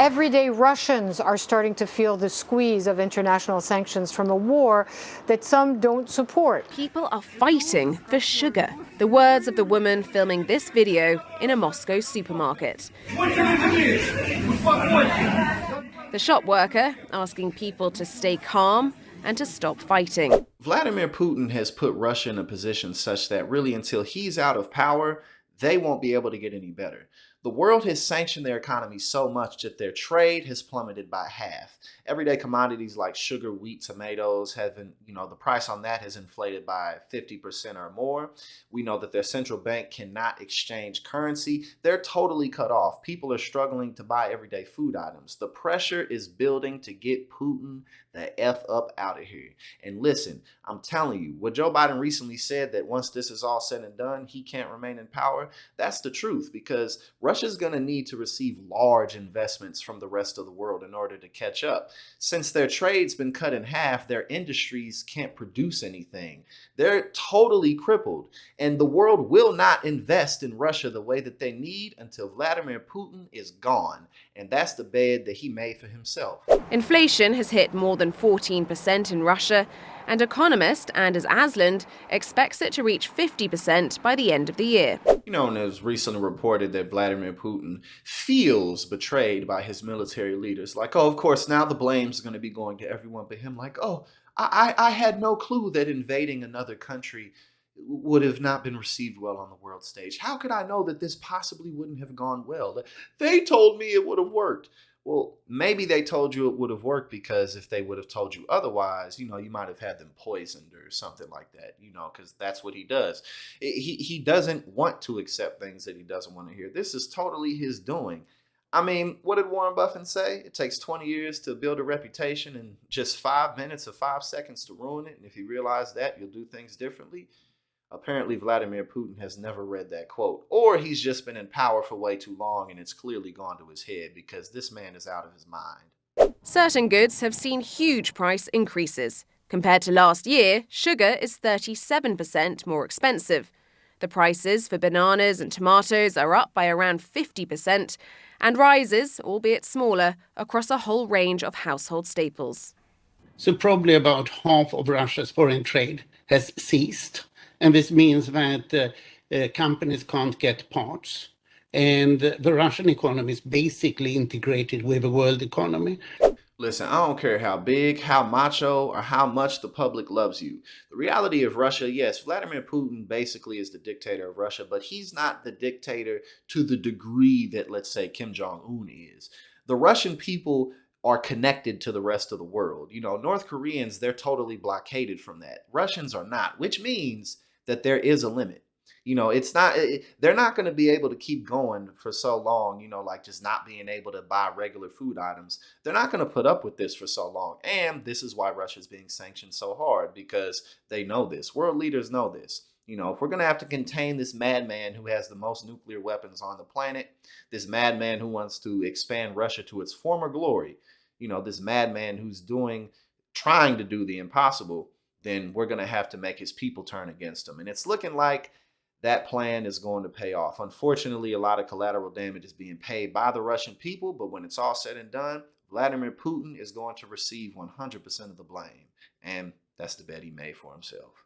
Everyday Russians are starting to feel the squeeze of international sanctions from a war that some don't support. People are fighting for sugar. The words of the woman filming this video in a Moscow supermarket. The shop worker asking people to stay calm and to stop fighting. Vladimir Putin has put Russia in a position such that really until he's out of power, they won't be able to get any better. The world has sanctioned their economy so much that their trade has plummeted by half. Everyday commodities like sugar, wheat, tomatoes the price on that has inflated by 50% or more. We know that their central bank cannot exchange currency. They're totally cut off. People are struggling to buy everyday food items. The pressure is building to get Putin the F up out of here. And listen, I'm telling you, what Joe Biden recently said that once this is all said and done, he can't remain in power, that's the truth, because Russia's going to need to receive large investments from the rest of the world in order to catch up. Since their trade's been cut in half, their industries can't produce anything. They're totally crippled, and the world will not invest in Russia the way that they need until Vladimir Putin is gone. And that's the bed that he made for himself. Inflation has hit more than 14% in Russia, and economist Anders Aslund expects it to reach 50% by the end of the year. And it was recently reported that Vladimir Putin feels betrayed by his military leaders. Like, oh, of course, now the blame's going to be going to everyone but him. Like, oh, I had no clue that invading another country would have not been received well on the world stage. How could I know that this possibly wouldn't have gone well? They told me it would have worked. Well, maybe they told you it would have worked because if they would have told you otherwise, you might have had them poisoned or something like that, because that's what he does. He doesn't want to accept things that he doesn't want to hear. This is totally his doing. I mean, what did Warren Buffett say? It takes 20 years to build a reputation and just 5 minutes or 5 seconds to ruin it. And if you realize that, you'll do things differently. Apparently, Vladimir Putin has never read that quote, or he's just been in power for way too long and it's clearly gone to his head because this man is out of his mind. Certain goods have seen huge price increases. Compared to last year, sugar is 37% more expensive. The prices for bananas and tomatoes are up by around 50% and rises, albeit smaller, across a whole range of household staples. So probably about half of Russia's foreign trade has ceased. And this means that companies can't get parts. And the Russian economy is basically integrated with the world economy. Listen, I don't care how big, how macho, or how much the public loves you. The reality of Russia, yes, Vladimir Putin basically is the dictator of Russia, but he's not the dictator to the degree that, let's say, Kim Jong-un is. The Russian people are connected to the rest of the world. North Koreans, they're totally blockaded from that. Russians are not, which means that there is a limit. They're not going to be able to keep going for so long, like just not being able to buy regular food items. They're not going to put up with this for so long. And this is why Russia's being sanctioned so hard, because they know this. World leaders know this. If we're going to have to contain this madman who has the most nuclear weapons on the planet, this madman who wants to expand Russia to its former glory, this madman who's trying to do the impossible, then we're going to have to make his people turn against him. And it's looking like that plan is going to pay off. Unfortunately, a lot of collateral damage is being paid by the Russian people, but when it's all said and done, Vladimir Putin is going to receive 100% of the blame. And that's the bet he made for himself.